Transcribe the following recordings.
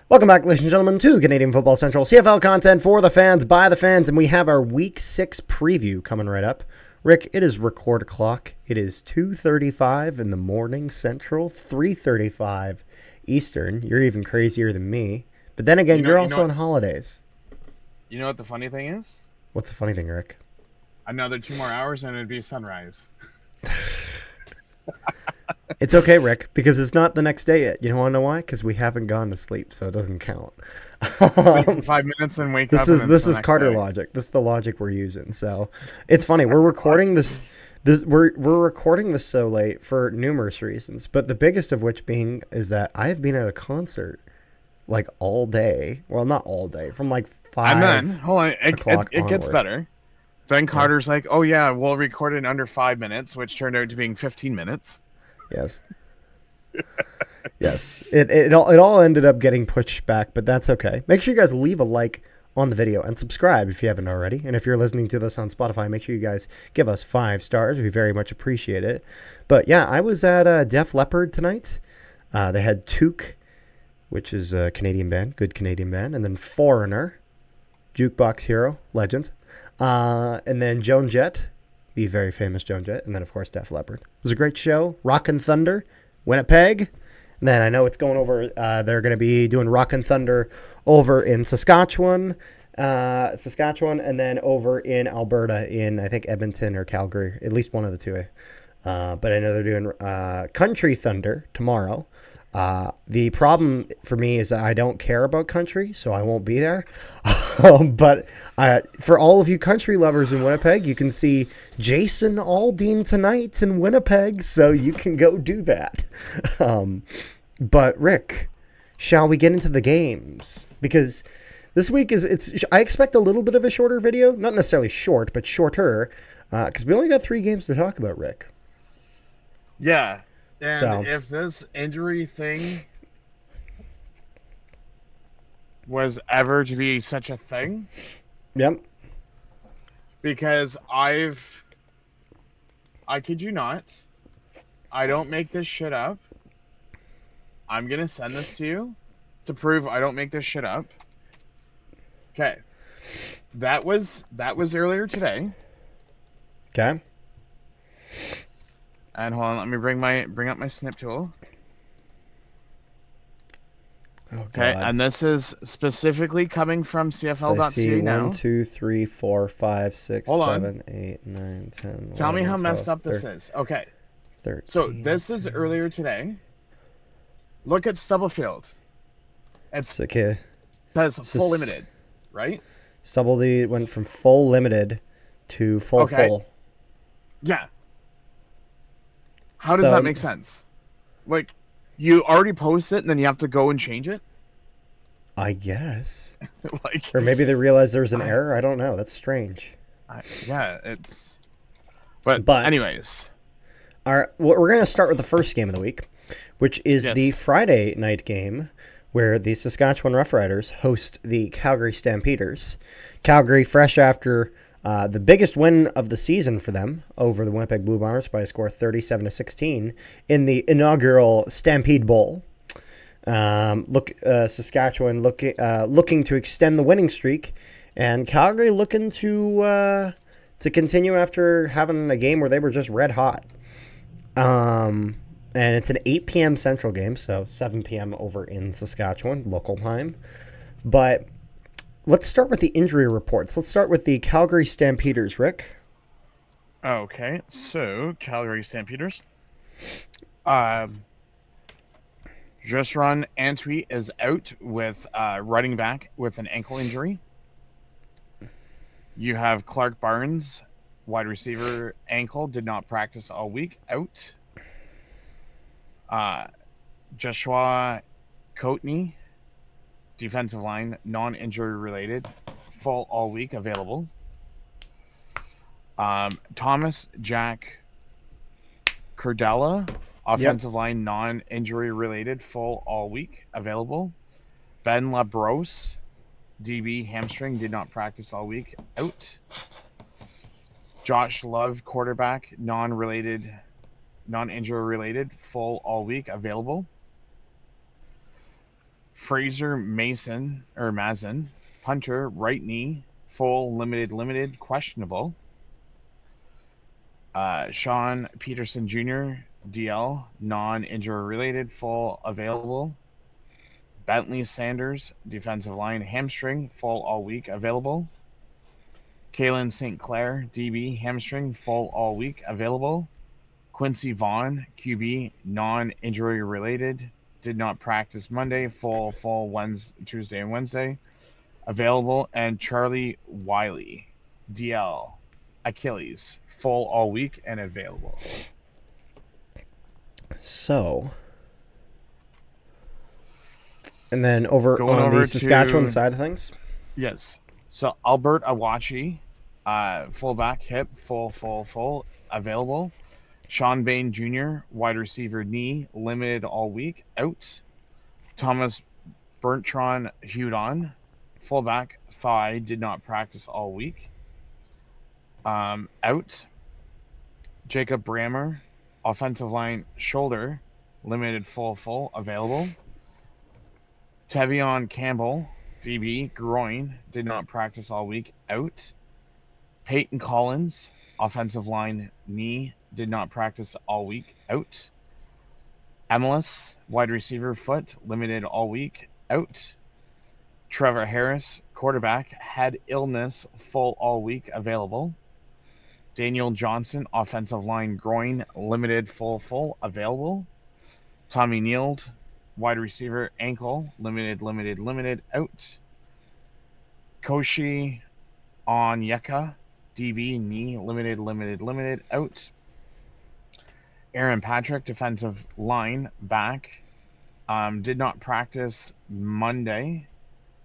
Welcome back, ladies and gentlemen, to Canadian Football Central, CFL content for the fans, by the fans, and we have our Week 6 preview coming right up. Rick, it is record o'clock. It is 2:35 in the morning Central, 3:35 Eastern. You're even crazier than me. But then again, you're also on holidays. You know what the funny thing is? What's the funny thing, Rick? Another 2 more hours and it'd be sunrise. It's okay, Rick, because it's not the next day yet. You want to know why? Because we haven't gone to sleep, so it doesn't count. Sleep for 5 minutes and wake up. This is Carter logic. This is the logic we're using. So it's funny. We're recording this. We're recording this so late for numerous reasons, but the biggest of which being is that I have been at a concert like all day. Well, not all day, from like 5. And then hold on, it gets better. Then Carter's like, "Oh yeah, we'll record it in under 5 minutes," which turned out to being 15 minutes. Yes. Yes. It all ended up getting pushed back, but that's okay. Make sure you guys leave a like on the video and subscribe if you haven't already. And if you're listening to this on Spotify, make sure you guys give us 5 stars. We very much appreciate it. But yeah, I was at Def Leppard tonight. They had Took, which is a Canadian band, good Canadian band, and then Foreigner, Jukebox Hero, legends, and then Joan Jett, the very famous Joan Jett, and then, of course, Def Leppard. It was a great show. Rockin' Thunder, Winnipeg. And then I know it's going over, they're going to be doing Rockin' Thunder over in Saskatchewan, and then over in Alberta in, I think, Edmonton or Calgary, at least one of the two. But I know they're doing Country Thunder tomorrow. The problem for me is that I don't care about country, so I won't be there. But for all of you country lovers in Winnipeg, you can see Jason Aldean tonight in Winnipeg, so you can go do that. But Rick, shall we get into the games? Because this week I expect a little bit of a shorter video, not necessarily short, but shorter, because we only got 3 games to talk about, Rick. Yeah. And if this injury thing was ever to be such a thing. Yep. Because I kid you not, I don't make this shit up. I'm going to send this to you to prove I don't make this shit up. Okay. That was earlier today. Okay. And hold on, let me bring up my snip tool. Okay, and this is specifically coming from CFL.ca now. 1, 2, 3, 4, 5, 6, 7, 8, 9, 10, 11, Tell me how 12, messed up this is. Okay. 13. So this is earlier today. Look at Stubblefield. It's okay. Says full limited, right? Stubble went from full limited to full. Yeah. How does that make sense? Like, you already post it and then you have to go and change it? I guess. Or maybe they realized there was an error. I don't know. That's strange. It's... But anyways. All right, we're going to start with the first game of the week, which is the Friday night game where the Saskatchewan Roughriders host the Calgary Stampeders. Calgary, fresh after... the biggest win of the season for them over the Winnipeg Blue Bombers by a score of 37-16 in the inaugural Stampede Bowl. Saskatchewan looking to extend the winning streak, and Calgary looking to continue after having a game where they were just red hot. And it's an 8 p.m. Central game, so 7 p.m. over in Saskatchewan, local time. But let's start with the injury reports. Let's start with the Calgary Stampeders, Rick. Okay, so Calgary Stampeders. Justron Antwi is out with running back with an ankle injury. You have Clark Barnes, wide receiver, ankle, did not practice all week, out. Joshua Coatney, defensive line, non-injury related, full all week, available. Thomas Jack Curdella, offensive line, non-injury related, full all week, available. Ben LaBrose, DB, hamstring, did not practice all week, out. Josh Love, quarterback, non-injury related, full all week, available. Fraser Mazin, punter, right knee, full, limited, questionable. Sean Peterson Jr., DL, non-injury related, full, available. Bentley Sanders, defensive line, hamstring, full all week, available. Kalen St. Clair, DB, hamstring, full all week, available. Quincy Vaughn, QB, non-injury related, did not practice Monday, full Tuesday and Wednesday, available. And Charlie Wiley, DL, Achilles, full all week and available. So, and then over on the Saskatchewan side of things? Yes. So Albert Awachi, fullback, hip, full, available. Sean Bain Jr., wide receiver, knee, limited all week, out. Thomas Bertrand Hudon, fullback, thigh, did not practice all week, out. Jacob Brammer, offensive line, shoulder, limited, full, available. Tevion Campbell, DB, groin, did not practice all week, out. Peyton Collins, offensive line, knee, did not practice all week, out. Emelis, wide receiver, foot, limited all week, out. Trevor Harris, quarterback, had illness, full all week, available. Daniel Johnson, offensive line, groin, limited, full, available. Tommy Neild, wide receiver, ankle, limited, out. Koshi Onyeka, DB, knee, limited, out. Aaron Patrick, defensive line, back, did not practice Monday,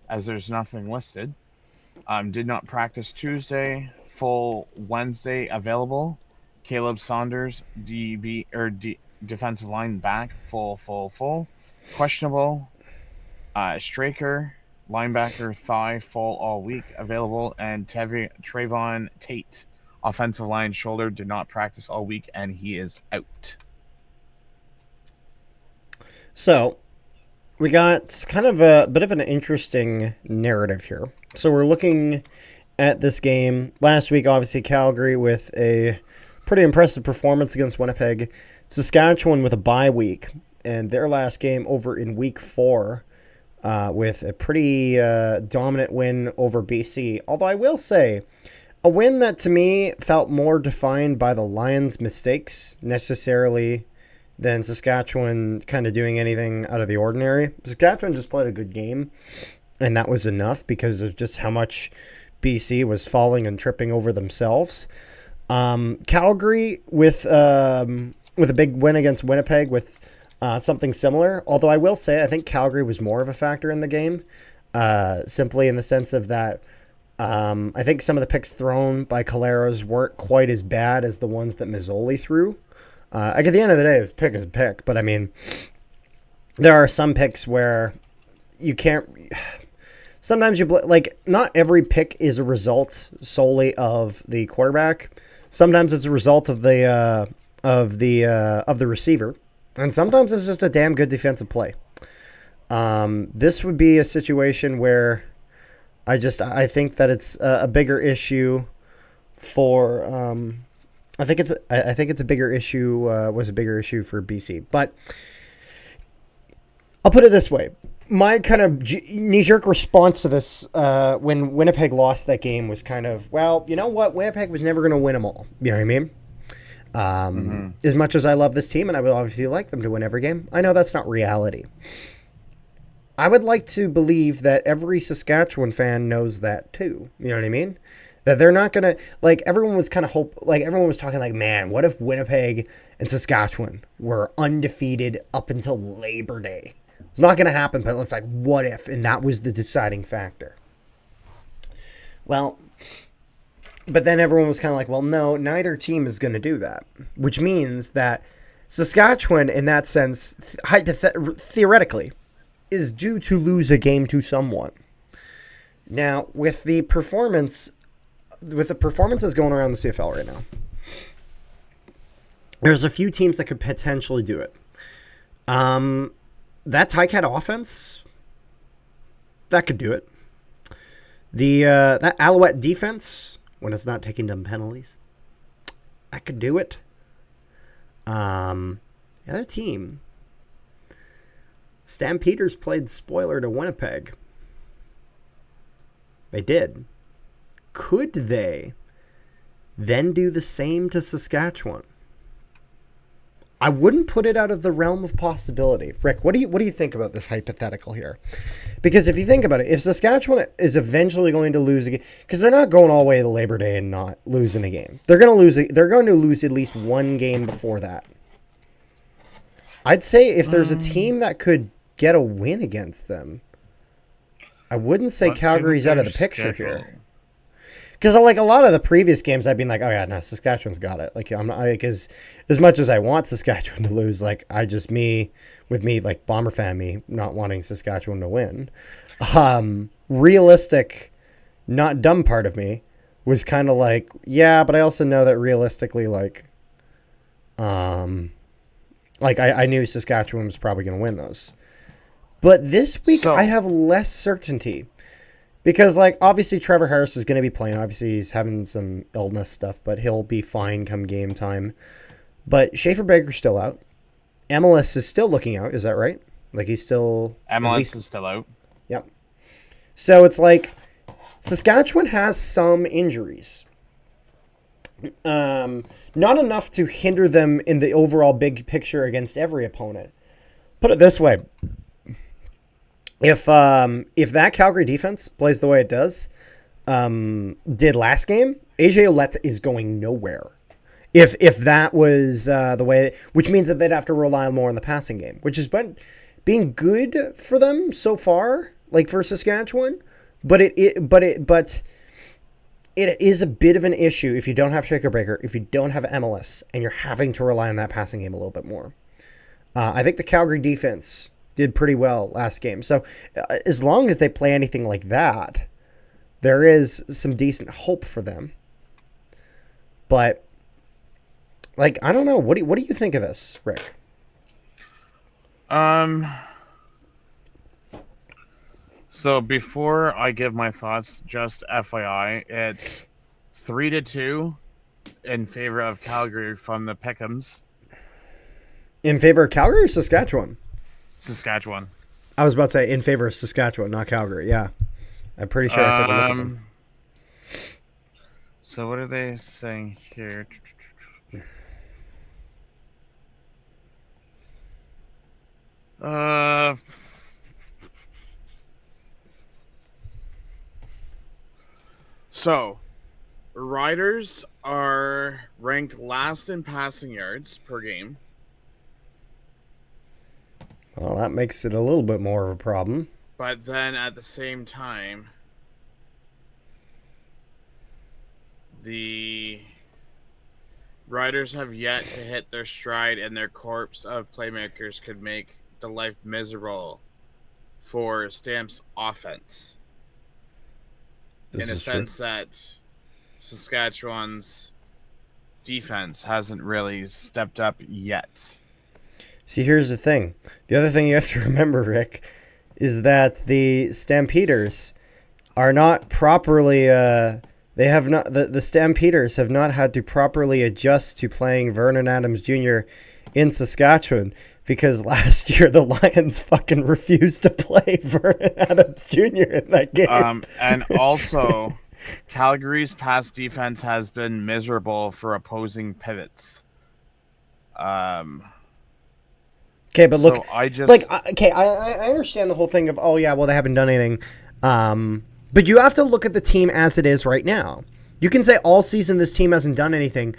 as there's nothing listed. Did not practice Tuesday, full Wednesday, available. Caleb Saunders, defensive line, back, full, questionable. Straker, linebacker, thigh, full all week, available. And Trayvon Tate, offensive line, shoulder, did not practice all week, and he is out. So, we got kind of a bit of an interesting narrative here. So, we're looking at this game. Last week, obviously, Calgary with a pretty impressive performance against Winnipeg. Saskatchewan with a bye week, and their last game over in week 4 with a pretty dominant win over BC. Although I will say, a win that to me felt more defined by the Lions' mistakes necessarily than Saskatchewan kind of doing anything out of the ordinary. Saskatchewan just played a good game, and that was enough because of just how much BC was falling and tripping over themselves. Calgary with a big win against Winnipeg with something similar, although I will say I think Calgary was more of a factor in the game, simply in the sense of that I think some of the picks thrown by Caleros weren't quite as bad as the ones that Mazzoli threw. At the end of the day, a pick is a pick, but I mean, there are some picks where you can't. Sometimes not every pick is a result solely of the quarterback. Sometimes it's a result of the receiver, and sometimes it's just a damn good defensive play. This would be a situation where I think that it's a bigger issue for. I think it's a bigger issue. Was a bigger issue for BC, but I'll put it this way: my kind of knee-jerk response to this when Winnipeg lost that game was kind of, well, you know what? Winnipeg was never going to win them all. You know what I mean? As much as I love this team and I would obviously like them to win every game, I know that's not reality. I would like to believe that every Saskatchewan fan knows that too. You know what I mean? That they're not going to, everyone was everyone was talking man, what if Winnipeg and Saskatchewan were undefeated up until Labor Day? It's not going to happen, but it's what if? And that was the deciding factor. Well, but then everyone was kind of well, no, neither team is going to do that, which means that Saskatchewan, in that sense, theoretically, is due to lose a game to someone. Now, with the performance with the performances going around the CFL right now, there's a few teams that could potentially do it. That Ticat offense, that could do it. That Alouette defense, when it's not taking dumb penalties, that could do it. The other team, Stampeders played spoiler to Winnipeg. They did. Could they then do the same to Saskatchewan? I wouldn't put it out of the realm of possibility. Rick, what do you think about this hypothetical here? Because if you think about it, if Saskatchewan is eventually going to lose a game, because they're not going all the way to Labor Day and not losing a game, they're going to lose at least one game before that. I'd say if there's a team that could get a win against them, I wouldn't say Calgary's out of the picture here. Because like a lot of the previous games, I've been like, oh yeah, no, Saskatchewan's got it. Like I'm not, like as much as I want Saskatchewan to lose, like like Bomber fan me not wanting Saskatchewan to win. Realistic, not dumb part of me was kind of like, yeah, but I also know that realistically, I knew Saskatchewan was probably going to win those. But this week I have less certainty. Because, obviously Trevor Harris is going to be playing. Obviously, he's having some illness stuff, but he'll be fine come game time. But Schaefer Baker's still out. MLS is still looking out. Is that right? He's still... MLS is still out. Yep. So, it's like Saskatchewan has some injuries. Not enough to hinder them in the overall big picture against every opponent. Put it this way. If that Calgary defense plays the way it does, did last game, AJ Ouellette is going nowhere. If that was the way, which means that they'd have to rely more on the passing game, which has been being good for them so far, for Saskatchewan. But it is a bit of an issue if you don't have Shaker Breaker, if you don't have MLS, and you're having to rely on that passing game a little bit more. I think the Calgary defense did pretty well last game. So as long as they play anything like that, there is some decent hope for them. But I don't know. What do you think of this, Rick? So before I give my thoughts, just FYI, it's 3-2 in favor of Calgary from the Pick'ems. In favor of Calgary or Saskatchewan? Saskatchewan. I was about to say in favor of Saskatchewan, not Calgary. Yeah. I'm pretty sure I took a look at them. So what are they saying here? So Riders are ranked last in passing yards per game. Well, that makes it a little bit more of a problem. But then at the same time, the Riders have yet to hit their stride, and their corpse of playmakers could make the life miserable for Stamp's offense. In a sense that Saskatchewan's defense hasn't really stepped up yet. See, here's the thing. The other thing you have to remember, Rick, is that the Stampeders are not properly... the Stampeders have not had to properly adjust to playing Vernon Adams Jr. in Saskatchewan because last year the Lions fucking refused to play Vernon Adams Jr. in that game. And also, Calgary's pass defense has been miserable for opposing pivots. Okay, but look, so I understand the whole thing of, oh yeah, well, they haven't done anything. But you have to look at the team as it is right now. You can say all season this team hasn't done anything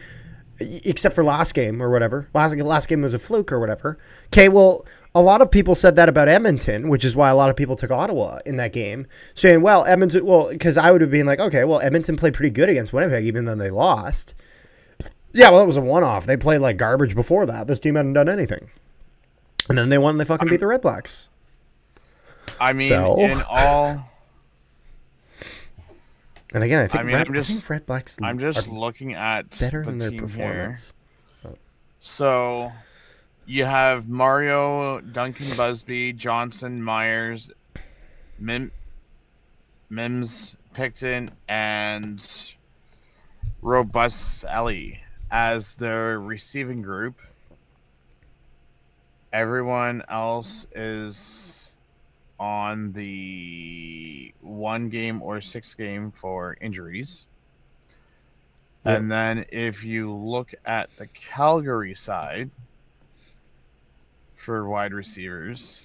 except for last game or whatever. Last game was a fluke or whatever. Okay, well, a lot of people said that about Edmonton, which is why a lot of people took Ottawa in that game, saying, well, Edmonton, because I would have been like, okay, well, Edmonton played pretty good against Winnipeg even though they lost. Yeah, well, it was a one-off. They played like garbage before that. This team hadn't done anything. And then they won and they fucking beat the Red Blacks. I mean, in all And again, I I think mean, Red Blacks I'm are just looking at better the than their team here. performance. So you have Mario, Duncan, Busby, Johnson, Myers, Mims, Picton, and Robust Ellie as the receiving group. Everyone else is on the 1 game or 6 game for injuries. Yep. And then if you look at the Calgary side for wide receivers,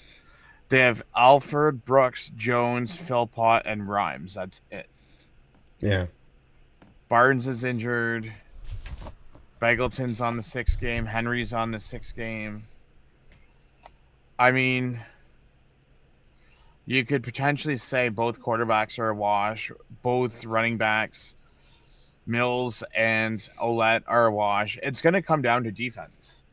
they have Alfred, Brooks, Jones, Philpott, and Rhymes. That's it. Yeah. Barnes is injured. Bagleton's on the 6 game. Henry's on the 6 game. I mean, you could potentially say both quarterbacks are a wash. Both running backs, Mills and Ouellette, are a wash. It's going to come down to defense.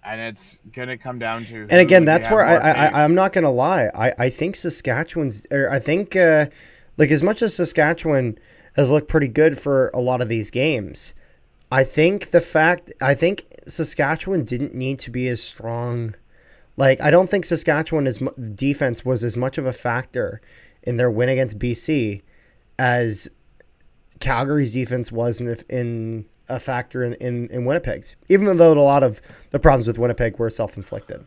And it's going to come down to And again, do you that's have where more faith. I'm not going to lie. I think Saskatchewan's, or I think, like, as much as Saskatchewan has looked pretty good for a lot of these games, I think Saskatchewan didn't need to be as strong. Like, I don't think Saskatchewan's defense was as much of a factor in their win against BC as Calgary's defense was in a factor in Winnipeg's, even though a lot of the problems with Winnipeg were self-inflicted.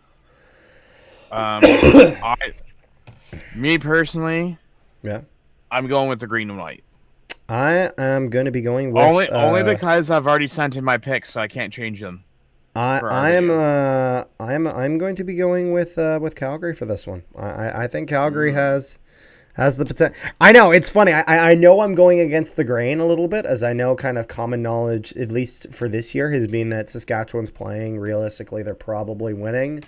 Me personally, Yeah, I'm going with the green and white. I am going to be going with Only because I've already sent in my picks, so I can't change them. I'm going to be going with Calgary for this one. I think Calgary has the potential. I know it's funny. I know I'm going against the grain a little bit, as I know kind of common knowledge, at least for this year, has been that Saskatchewan's playing. Realistically, they're probably winning,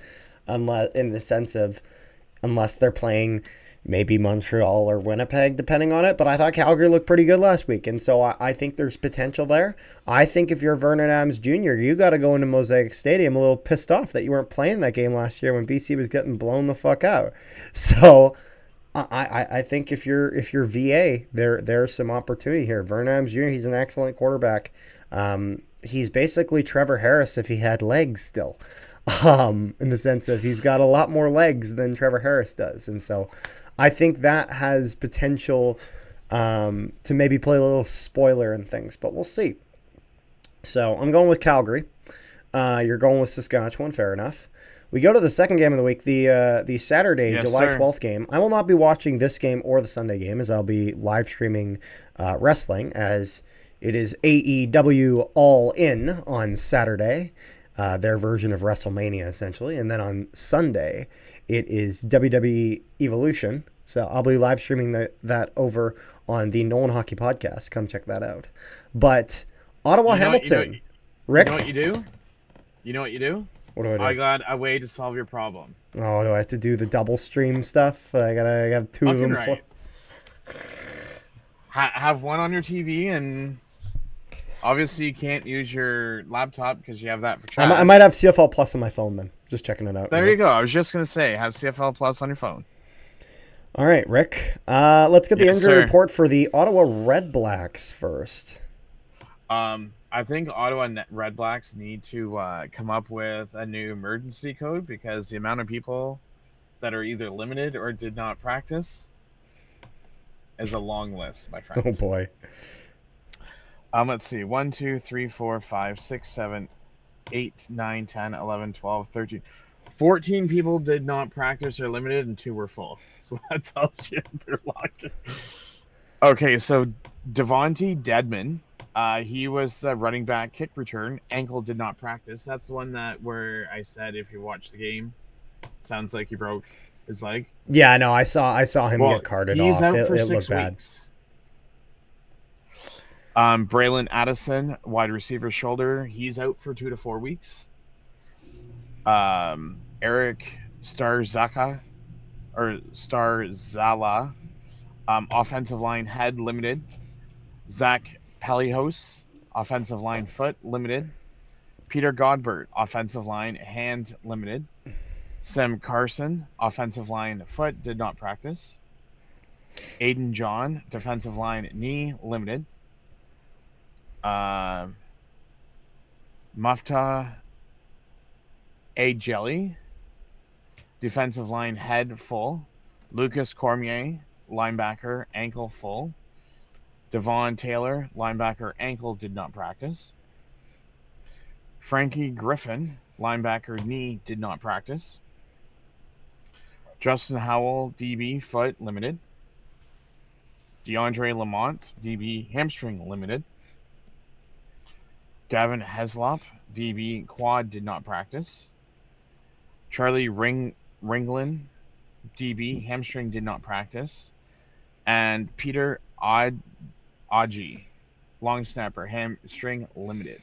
unless they're playing maybe Montreal or Winnipeg, depending on it. But I thought Calgary looked pretty good last week, and so I think there's potential there. I think if you're Vernon Adams Jr., you got to go into Mosaic Stadium a little pissed off that you weren't playing that game last year when BC was getting blown the fuck out. So I think if you're VA, there's some opportunity here. Vernon Adams Jr., he's an excellent quarterback. He's basically Trevor Harris if he had legs still. In the sense of he's got a lot more legs than Trevor Harris does. And so I think that has potential to maybe play a little spoiler and things, but we'll see. So I'm going with Calgary. You're going with Saskatchewan, fair enough. We go to the second game of the week, the Saturday, Yes, July sir. 12th game. I will not be watching this game or the Sunday game, as I'll be live streaming wrestling, as it is AEW All In on Saturday. Their version of WrestleMania, essentially. And then on Sunday, it is WWE Evolution. So I'll be live streaming that over on the Nolan Hockey Podcast. Come check that out. But Ottawa Hamilton. Rick? You know what you do? You know what you do? What do I do? I got a way to solve your problem. Oh, do I have to do the double stream stuff? I got two of Fucking them. right. Have one on your TV, and obviously you can't use your laptop because you have that for chat. I might have CFL Plus on my phone then. Just checking it out. There you go. I was just going to say, have CFL Plus on your phone. All right, Rick. Let's get the Yes, injury sir. report for the Ottawa Red Blacks first. I think Ottawa Red Blacks need to come up with a new emergency code because the amount of people that are either limited or did not practice is a long list, my friend. Oh, boy. Let's see. 1, 2, 3, 4, 5, 6, 7, 8, 9, 10, 11, 12, 13. 14 people did not practice or limited, and 2 were full. So that tells you they're locked. Okay, so Devontae Dedman, he was the running back kick return. Ankle did not practice. That's the one where I said if you watch the game, sounds like he broke his leg. Yeah, I know. I saw him get carted he's off. out for it 6 looked bad. weeks. Braylon Addison, wide receiver shoulder, he's out for 2 to 4 weeks. Eric Starzala, offensive line head limited. Zach Pelios, offensive line foot limited. Peter Godbert, offensive line hand limited. Sam Carson, offensive line foot, did not practice. Aiden John, defensive line, knee, limited. Mufta A. Jelly, defensive line, head, full. Lucas Cormier, linebacker, ankle, full. Devon Taylor, linebacker, ankle, did not practice. Frankie Griffin, linebacker, knee, did not practice. Justin Howell, DB, foot, limited. DeAndre Lamont, DB, hamstring, limited. Gavin Heslop, DB, quad, did not practice. Charlie Ringland, DB, hamstring, did not practice. And Peter Aji, long snapper, hamstring, limited.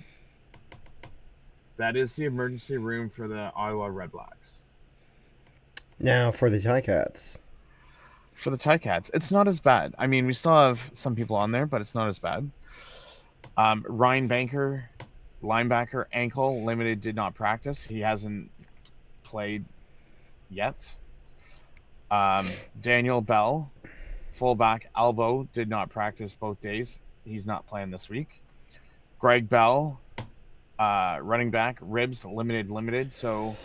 That is the emergency room for the Ottawa Redblacks. Now for the Ticats. For the Ticats, it's not as bad. I mean, we still have some people on there, but it's not as bad. Ryan Banker, linebacker, ankle, limited, did not practice. He hasn't played yet. Daniel Bell, fullback, elbow, did not practice both days. He's not playing this week. Greg Bell, running back, ribs, limited. So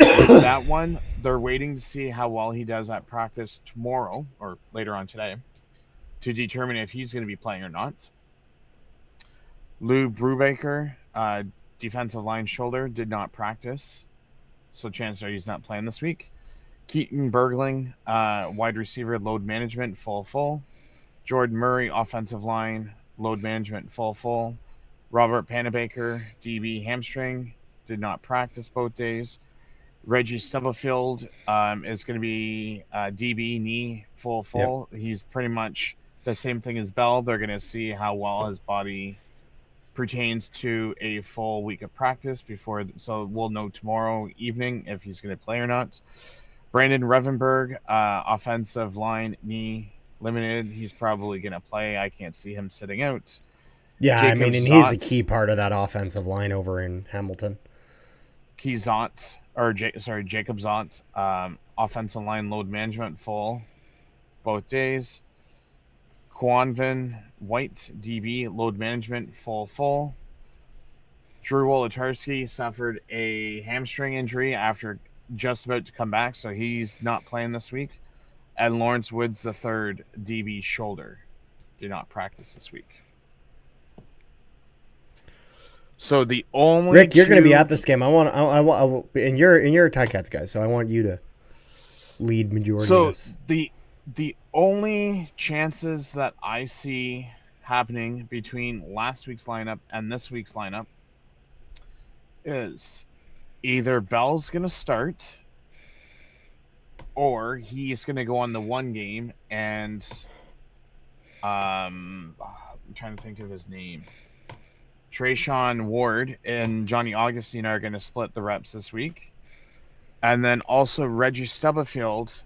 that one, they're waiting to see how well he does at practice tomorrow or later on today to determine if he's going to be playing or not. Lou Brubaker, defensive line shoulder, did not practice. So chances are he's not playing this week. Keaton Bergling, wide receiver, load management, full. Jordan Murray, offensive line, load management, full. Robert Panabaker, DB, hamstring, did not practice both days. Reggie Stubblefield is going to be DB, knee, full. Yep. He's pretty much the same thing as Bell. They're going to see how well his body pertains to a full week of practice so we'll know tomorrow evening if he's going to play or not. Brandon Revenberg, offensive line, knee, limited. He's probably going to play. I can't see him sitting out. Yeah, Jacob and he's a key part of that offensive line over in Hamilton. Jacob Zott, offensive line, load management, full, both days. Quanvin White, DB, load management, full. Drew Wolotarski suffered a hamstring injury after just about to come back, so he's not playing this week. And Lawrence Woods III, DB, shoulder, did not practice this week. So the only Rick, you're going to be at this game. I want, and you're a Ticats guy, so I want you to lead majority of this. So the only chances that I see happening between last week's lineup and this week's lineup is either Bell's going to start or he's going to go on the one game and I'm trying to think of his name. Trayshawn Ward and Johnny Augustine are going to split the reps this week. And then also Reggie Stubblefield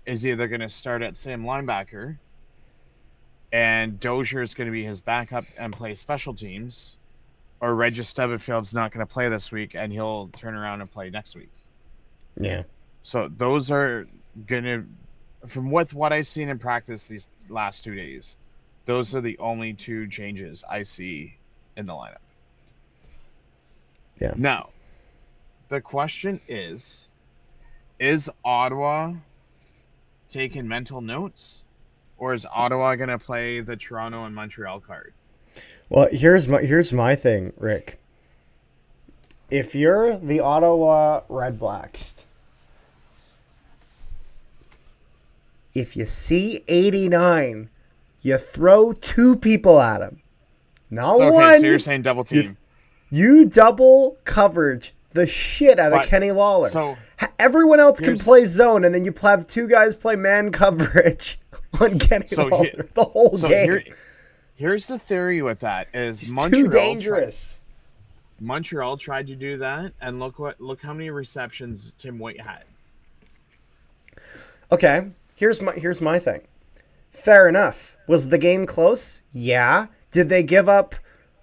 is either going to start at same linebacker and Dozier is going to be his backup and play special teams, or Reggie Stubblefield's not going to play this week and he'll turn around and play next week. Yeah. So those are going to, from what I've seen in practice these last 2 days, those are the only two changes I see in the lineup. Yeah. Now, the question is Ottawa taking mental notes, or is Ottawa going to play the Toronto and Montreal card? Well, here's my thing, Rick. If you're the Ottawa Redblacks, if you see 89, you throw two people at him. Not one. Okay, so you're saying double team. You double coverage the shit out of Kenny Lawler. So everyone else can play zone, and then you have two guys play man coverage on Kenny Lawler the whole game. Here's the theory with that: is Montreal too dangerous. Montreal tried to do that, and look how many receptions Tim White had. Okay, here's my thing. Fair enough. Was the game close? Yeah. Did they give up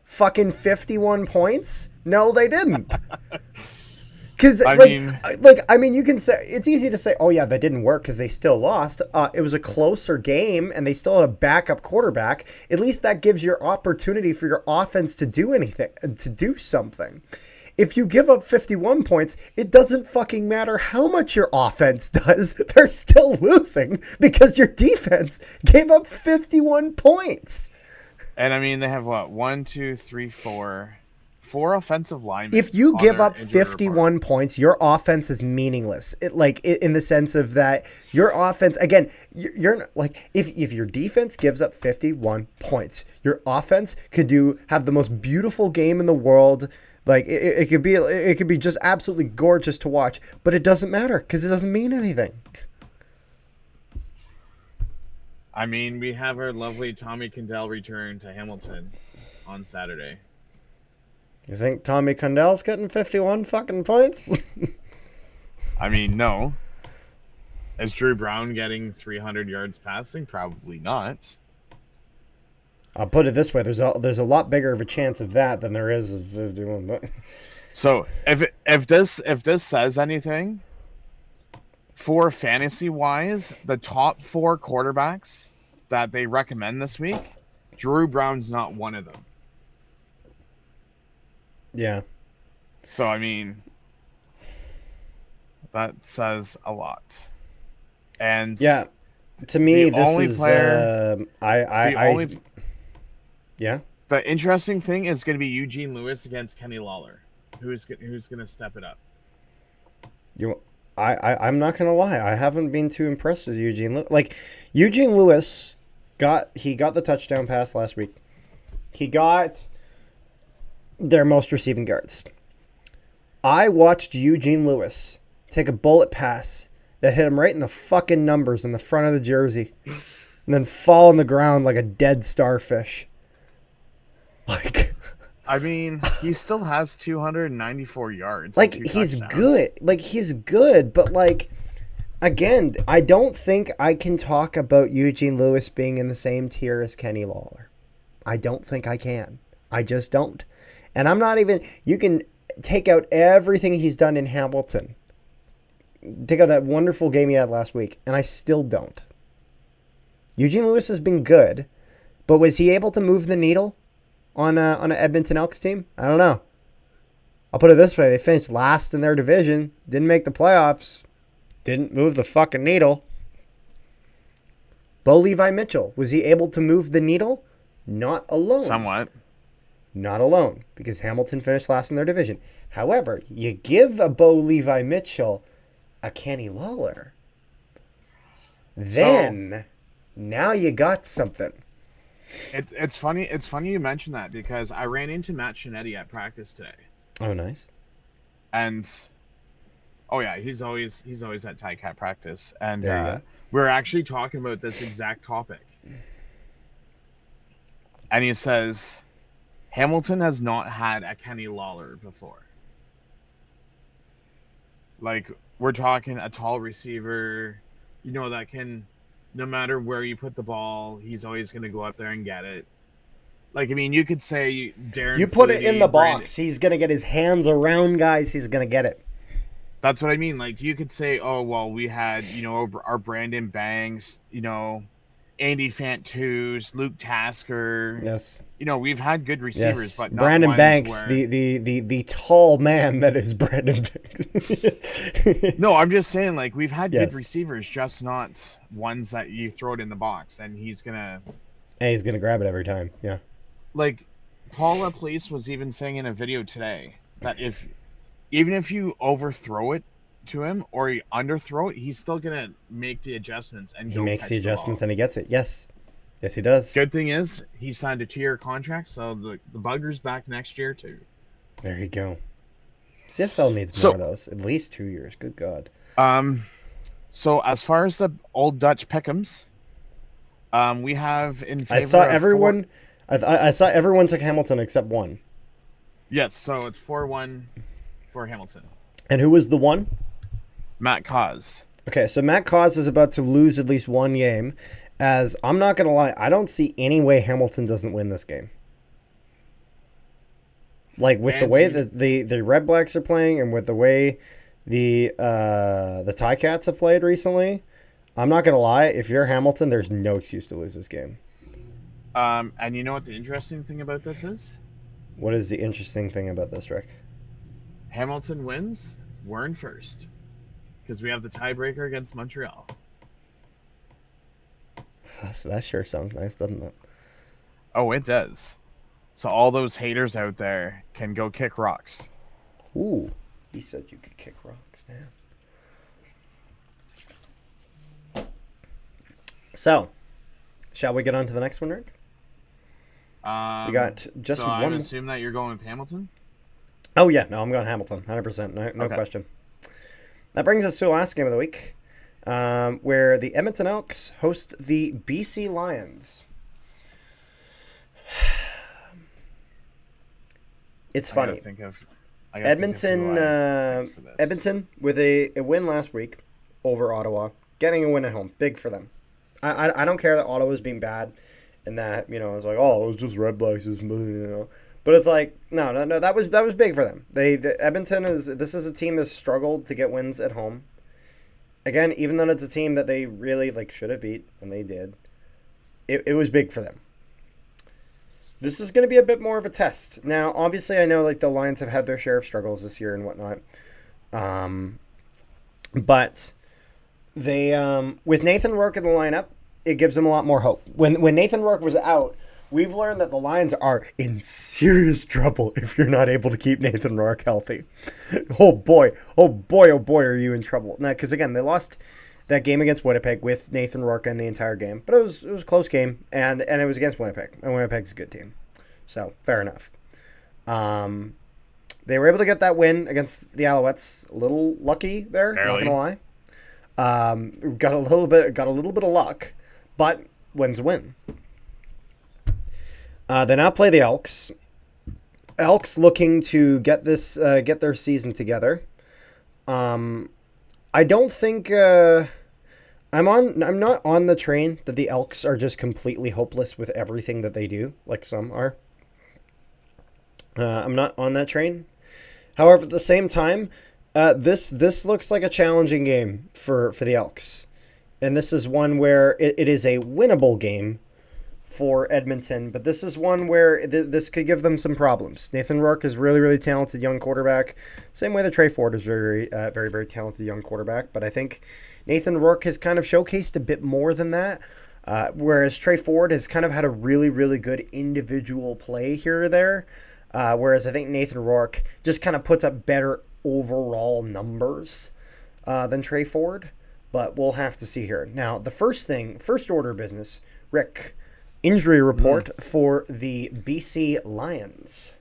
fucking 51 points? No, they didn't. Because I mean, you can say it's easy to say, oh yeah, that didn't work because they still lost. It was a closer game, and they still had a backup quarterback. At least that gives your opportunity for your offense to do anything, to do something. If you give up 51 points, it doesn't fucking matter how much your offense does. They're still losing because your defense gave up 51 points. and I mean, they have what? 1, 2, 3, 4 offensive linemen. If you on give their up injury report. 51 points, your offense is meaningless. In the sense of that your offense, again, you're like, if your defense gives up 51 points, your offense could have the most beautiful game in the world. Like it could be just absolutely gorgeous to watch, but it doesn't matter because it doesn't mean anything. I mean, we have our lovely Tommy Condell return to Hamilton on Saturday. You think Tommy Condell's getting 51 fucking points? I mean, no. Is Drew Brown getting 300 yards passing? Probably not. I'll put it this way: there's a lot bigger of a chance of that than there is of 51. So if this says anything, for fantasy wise, the top 4 quarterbacks that they recommend this week, Drew Brown's not one of them. Yeah. So I mean, that says a lot. And yeah, to me, the this only is player. Yeah. The interesting thing is going to be Eugene Lewis against Kenny Lawler, who's going to step it up. I'm not gonna lie, I haven't been too impressed with Eugene Lewis. Like Eugene Lewis got the touchdown pass last week. He got their most receiving yards. I watched Eugene Lewis take a bullet pass that hit him right in the fucking numbers in the front of the jersey, and then fall on the ground like a dead starfish. Like, I mean, he still has 294 yards. Like, he's good. Like, he's good, but like, again, I don't think I can talk about Eugene Lewis being in the same tier as Kenny Lawler. I don't think I can. I just don't. And I'm not even, you can take out everything he's done in Hamilton. Take out that wonderful game he had last week, and I still don't. Eugene Lewis has been good, but was he able to move the needle on an Edmonton Elks team? I don't know. I'll put it this way. They finished last in their division, didn't make the playoffs, didn't move the fucking needle. Bo Levi Mitchell, was he able to move the needle? Not alone. Somewhat. Not alone, because Hamilton finished last in their division. However, you give a Bo Levi Mitchell a Kenny Lawler, then now you got something. It's funny you mentioned that, because I ran into Matt Chinetti at practice today. Oh, nice. And oh yeah, he's always at Ticat practice, and we're actually talking about this exact topic. And he says Hamilton has not had a Kenny Lawler before. Like, we're talking a tall receiver, that can, no matter where you put the ball, he's always going to go up there and get it. Like, I mean, you could say Darren. You put it in the box, he's going to get his hands around guys, he's going to get it. That's what I mean. Like, you could say, oh, well, we had, our Brandon Banks, Andy Fantus, Luke Tasker. Yes. We've had good receivers, but not Brandon Banks, the tall man that is Brandon Banks. No, I'm just saying, like, we've had good receivers, just not ones that you throw it in the box and he's gonna grab it every time. Yeah. Like, Paul Laplace was even saying in a video today that even if you overthrow it to him or you underthrow it, he's still gonna make the adjustments and he makes the adjustments and he gets it. Yes he does. Good thing is he signed a 2-year contract, so the bugger's back next year too. There you go. CFL needs more of those. At least 2 years. Good God. So as far as the old Dutch pick'ems, we have in favor. I saw everyone. I saw everyone took Hamilton except one. Yes, so it's 4-1 for Hamilton. And who was the one? Matt Cause. Okay, so Matt Cause is about to lose at least one game. As I'm not going to lie, I don't see any way Hamilton doesn't win this game. Like with the And way that the Red Blacks are playing, and with the way the Ticats have played recently, I'm not gonna lie. If you're Hamilton, there's no excuse to lose this game. and you know what the interesting thing about this is? What is the interesting thing about this, Rick? Hamilton wins, we're in first because we have the tiebreaker against Montreal. So that sure sounds nice, doesn't it? Oh, it does. So all those haters out there can go kick rocks. Ooh, he said you could kick rocks. Damn. So, shall we get on to the next one, Rick? We got just so one. I assume that you're going with Hamilton? Oh, yeah. No, I'm going Hamilton. 100%. No Okay. question. That brings us to the last game of the week, where the Edmonton Elks host the BC Lions. It's funny. Edmonton, Edmonton with a win last week over Ottawa, getting a win at home, big for them. I don't care that Ottawa's being bad, and that it's like, oh, it was just Red Blacks, but it's like no, that was big for them. Edmonton is a team that's struggled to get wins at home. Again, even though it's a team that they really should have beat, and they did, it was big for them. This is going to be a bit more of a test. Now, obviously, I know the Lions have had their share of struggles this year and whatnot. But they with Nathan Rourke in the lineup, it gives them a lot more hope. When Nathan Rourke was out, we've learned that the Lions are in serious trouble if you're not able to keep Nathan Rourke healthy. Oh boy, are you in trouble. Now, because again, they lost that game against Winnipeg with Nathan Rourke in the entire game. But it was a close game, and it was against Winnipeg, and Winnipeg's a good team. So, fair enough. They were able to get that win against the Alouettes. A little lucky there, Barely. not going to lie. Got a little bit of luck, but win's a win. They now play the Elks. Elks looking to get their season together. I don't think I'm not on the train that the Elks are just completely hopeless with everything that they do, like some are. I'm not on that train. However, at the same time, this looks like a challenging game for the Elks, and this is one where it is a winnable game for Edmonton, but this is one where this could give them some problems. Nathan Rourke is really, really talented young quarterback. Same way that Trey Ford is very, very, very talented young quarterback. But I think Nathan Rourke has kind of showcased a bit more than that, whereas Trey Ford has kind of had a really, really good individual play here or there. Whereas I think Nathan Rourke just kind of puts up better overall numbers than Trey Ford. But we'll have to see here. Now, the first order of business, Rick. Injury report for the BC Lions.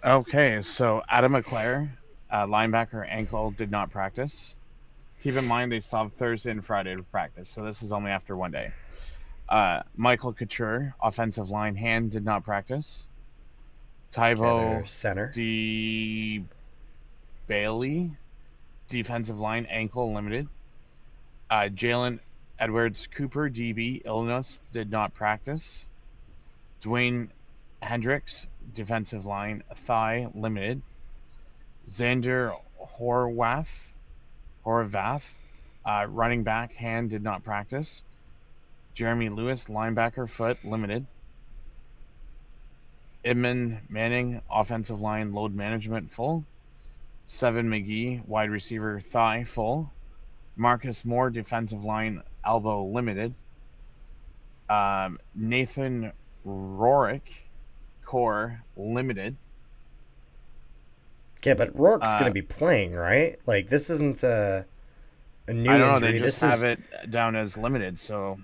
Okay, so Adam McClare, linebacker ankle, did not practice. Keep in mind they still have Thursday and Friday to practice, so this is only after one day. Michael Couture, offensive line, hand, did not practice. Tybo center. D. Bailey, defensive line, ankle, limited. Jalen Edwards Cooper, DB, illness, did not practice. Dwayne Hendricks, defensive line, thigh, limited. Xander Horvath, running back, hand, did not practice. Jeremy Lewis, linebacker, foot, limited. Edmund Manning, offensive line, load management, full. Seven McGee, wide receiver, thigh, full. Marcus Moore, defensive line, elbow, limited. Nathan Rourke, core, limited. Yeah, but Rourke's going to be playing, right? This isn't a new I don't injury. know. They just have it down as limited, so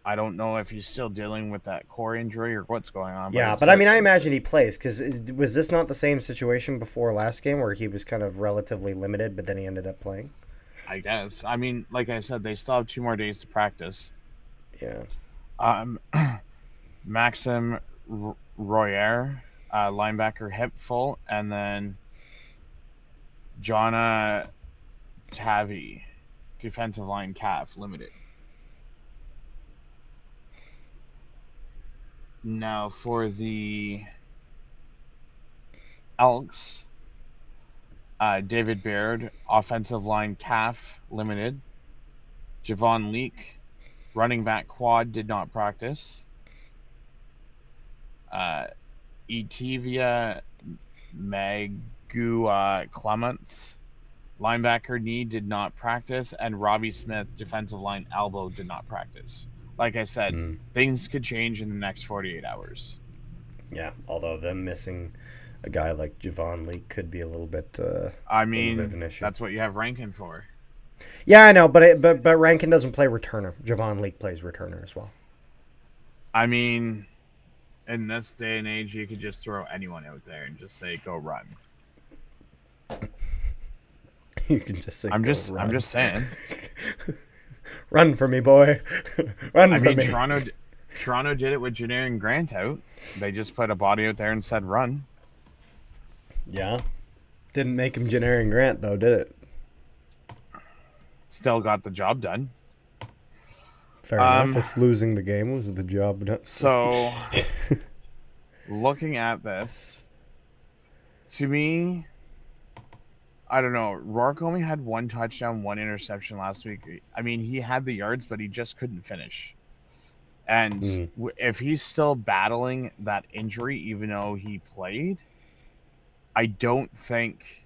I don't know if he's still dealing with that core injury or what's going on. Yeah, but I mean, I imagine he plays, because was this not the same situation before last game where he was kind of relatively limited, but then he ended up playing? I guess. I mean, like I said, they still have 2 more days to practice. Yeah. Maxim Royer, linebacker, hip, full, and then Jonna Tavi, defensive line, calf, limited. Now for the Elks, David Baird, offensive line calf limited. Javon Leake, running back quad, did not practice. Etevia Magua Clements, linebacker knee, did not practice. And Robbie Smith, defensive line elbow, did not practice. Like I said, things could change in the next 48 hours. Yeah, although them missing a guy like Javon Leake could be a little bit I a little bit of mean, an issue. that's what you have Rankin for. Yeah, I know, but Rankin doesn't play returner. Javon Leake plays returner as well. I mean, in this day and age, you could just throw anyone out there and just say, go run. You can just say, I'm go just run. saying. Run for me, boy. Run for me. Toronto did it with Janarin Grant out. They just put a body out there and said, run. Yeah. Didn't make him Janarin Grant, though, did it? Still got the job done. Fair enough. If losing the game was the job done. So, looking at this, to me, I don't know. Rourke only had 1 touchdown, 1 interception last week. I mean, he had the yards, but he just couldn't finish. And if he's still battling that injury, even though he played, I don't think,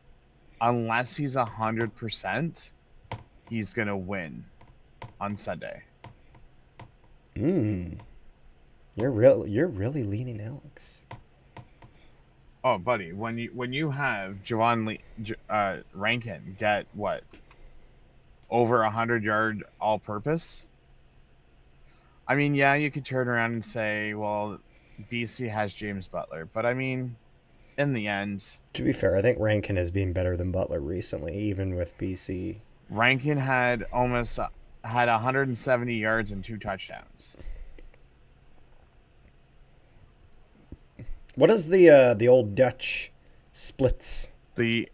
unless he's 100%, he's going to win on Sunday. You're really leaning Alex. Oh, buddy, when you have Rankin get what, over 100-yard all-purpose? I mean, yeah, you could turn around and say, well, BC has James Butler, but I mean, in the end, to be fair, I think Rankin has been better than Butler recently, even with BC. Rankin had 170 yards and 2 touchdowns. What is the old Dutch splits? The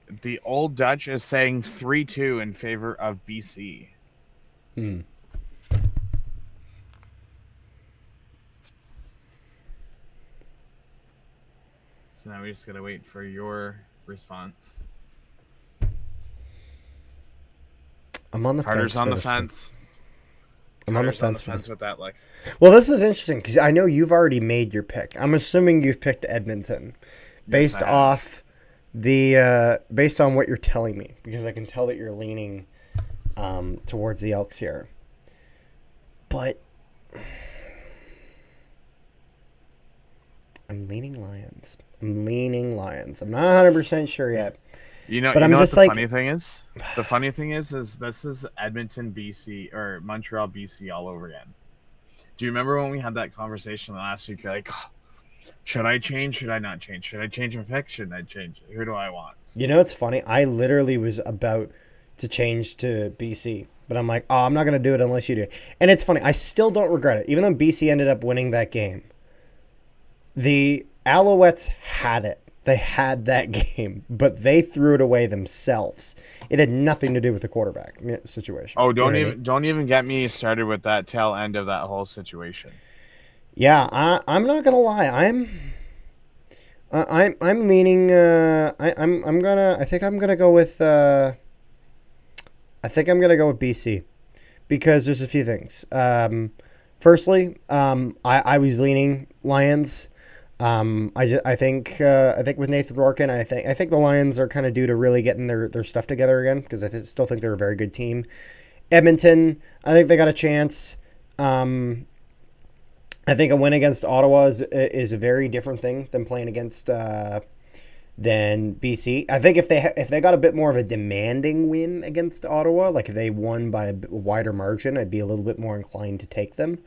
old Dutch is saying 3-2 in favor of BC. So now we just gotta wait for your response. I'm on the Carter's fence. on the fence. I'm on the fence with that. Like, well, this is interesting because I know you've already made your pick. I'm assuming you've picked Edmonton, based off based on what you're telling me, because I can tell that you're leaning towards the Elks here. But I'm leaning Lions. I'm not 100% sure yet. But I'm just what like, funny thing is? The funny thing is this is Edmonton, BC, or Montreal, BC all over again. Do you remember when we had that conversation last week? You're like, oh, should I change? Should I not change? Should I change my pick? Shouldn't I change it? Who do I want? You know, it's funny. I literally was about to change to BC, but I'm like, oh, I'm not going to do it unless you do. And it's funny. I still don't regret it. Even though BC ended up winning that game, the Alouettes had it. They had that game, but they threw it away themselves. It had nothing to do with the quarterback situation. Oh, don't even get me started with that tail end of that whole situation. Yeah, I'm not gonna lie. I'm leaning. I think I'm gonna go with BC, because there's a few things. Firstly, I was leaning Lions. I think with Nathan Rourke, I think the Lions are kind of due to really getting their stuff together again, because I still think they're a very good team. Edmonton, I think they got a chance. I think a win against Ottawa is a very different thing than playing against than BC. I think if they got a bit more of a demanding win against Ottawa, like if they won by a wider margin, I'd be a little bit more inclined to take them.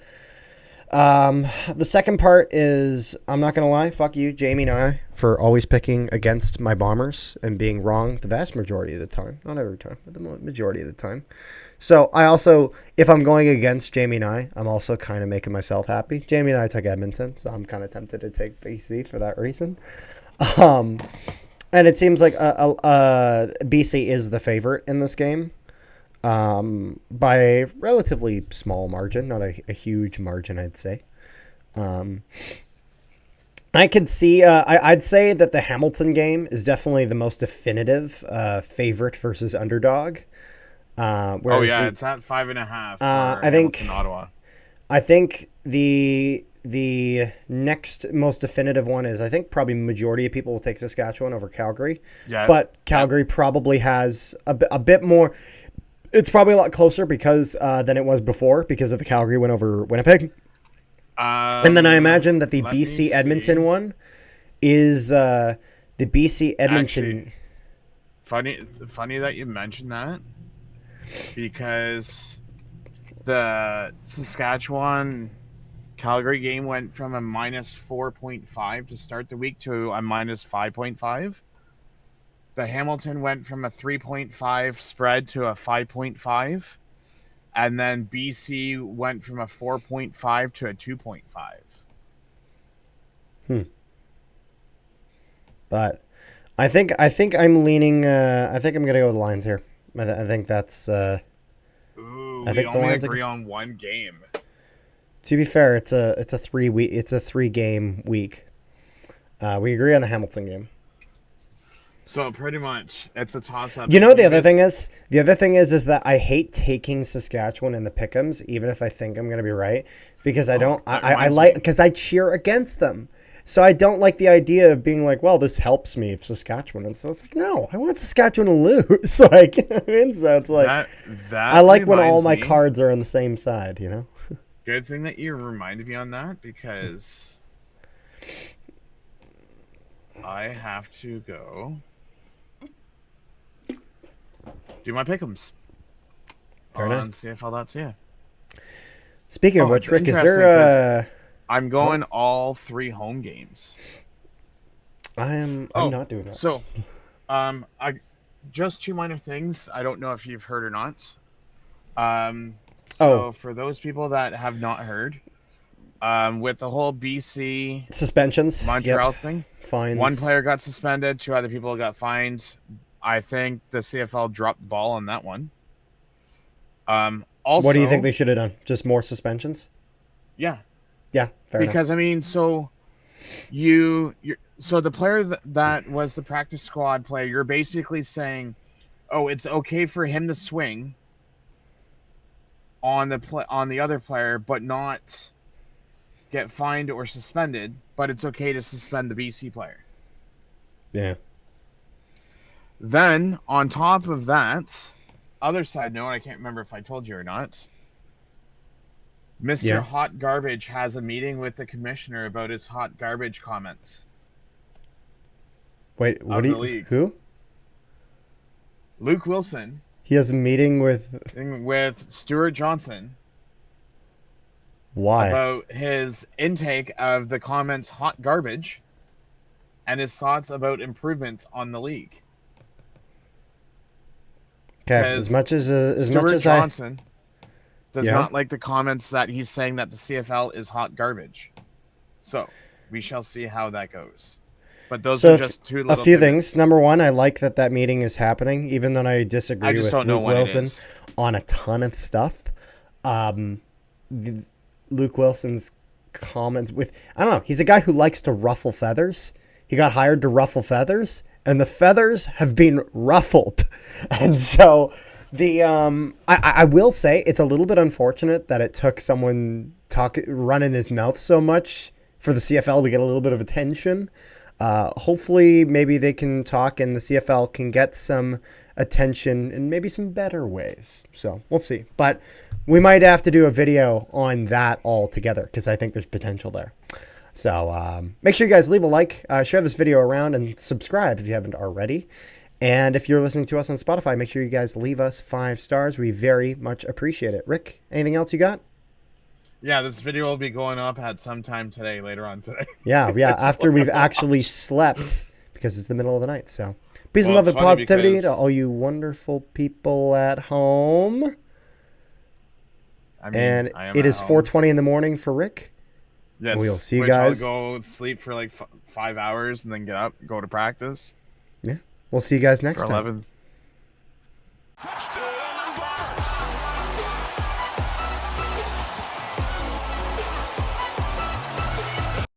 The second part is, I'm not going to lie, fuck you, Jamie and I, for always picking against my Bombers and being wrong the vast majority of the time. Not every time, but the majority of the time. So I also, if I'm going against Jamie and I'm also kind of making myself happy. Jamie and I took Edmonton, so I'm kind of tempted to take BC for that reason. And it seems like BC is the favorite in this game. By a relatively small margin, not a huge margin, I'd say. And I could see. I'd say that the Hamilton game is definitely the most definitive favorite versus underdog. Oh Whereas yeah, it's at 5.5 for I Hamilton, think Ottawa. I think the next most definitive one is, I think probably majority of people will take Saskatchewan over Calgary. Yeah, But Calgary probably has a bit more. It's probably a lot closer because than it was before because of the Calgary win over Winnipeg. And then I imagine that the Let me BC Edmonton see. one is the BC Edmonton. Actually, funny that you mentioned that, because the Saskatchewan Calgary game went from a minus 4.5 to start the week to a minus 5.5. The Hamilton went from a 3.5 spread to a 5.5. And then BC went from a 4.5 to a 2.5. But I think I'm leaning. I think I'm gonna go with the Lions here. I think that's. Ooh, I we think the only Lions. agree on one game. To be fair, it's a 3-game week. We agree on the Hamilton game. So pretty much, it's a toss-up. You know, the other thing is that I hate taking Saskatchewan in the pick'ems, even if I think I'm gonna be right, because I don't. I like because I cheer against them. So I don't like the idea of being like, well, this helps me if Saskatchewan. And so it's like, no, I want Saskatchewan to lose. Like, so it's like, that I like when all my me, cards are on the same side, you know? Good thing that you reminded me on that, because I have to go do my pick'ems Very on nice. CFL.ca. Speaking of which, Rick, is there I'm going all 3 home games. I'm not doing that. So, I just 2 minor things. I don't know if you've heard or not. So for those people that have not heard, with the whole BC suspensions, Montreal thing, fines. 1 player got suspended, 2 other people got fined. I think the CFL dropped the ball on that one. Also, what do you think they should have done? Just more suspensions? Yeah. Yeah, fair enough. Because I mean, so so the player that was the practice squad player, you're basically saying, oh, it's okay for him to swing on the other player, but not get fined or suspended, but it's okay to suspend the BC player. Yeah. Then on top of that, other side note, I can't remember if I told you or not, Mr. Hot Garbage has a meeting with the commissioner about his hot garbage comments. Wait, what do you? Who? Luke Wilson. He has a meeting with Stuart Johnson. Why? About his intake of the comments hot garbage and his thoughts about improvements on the league. Okay, as much as Johnson does not like the comments that he's saying that the CFL is hot garbage. So we shall see how that goes. But those are just 2 little things. Number one, I like that meeting is happening, even though I disagree with Luke Wilson on a ton of stuff. Luke Wilson's comments I don't know, he's a guy who likes to ruffle feathers. He got hired to ruffle feathers, and the feathers have been ruffled. And so I will say it's a little bit unfortunate that it took someone running his mouth so much for the CFL to get a little bit of attention. Hopefully maybe they can talk and the CFL can get some attention in maybe some better ways. So we'll see. But we might have to do a video on that all together because I think there's potential there. So make sure you guys leave a like, share this video around, and subscribe if you haven't already. And if you're listening to us on Spotify, make sure you guys leave us 5 stars. We very much appreciate it. Rick, anything else you got? Yeah, this video will be going up at some time today, later on today. Yeah, after we've actually slept, because it's the middle of the night. So peace and love and positivity to all you wonderful people at home. And it is 4:20 in the morning for Rick. Yes, we'll see you guys. I'll go sleep for like 5 hours and then get up, go to practice. Yeah, we'll see you guys next time. 11.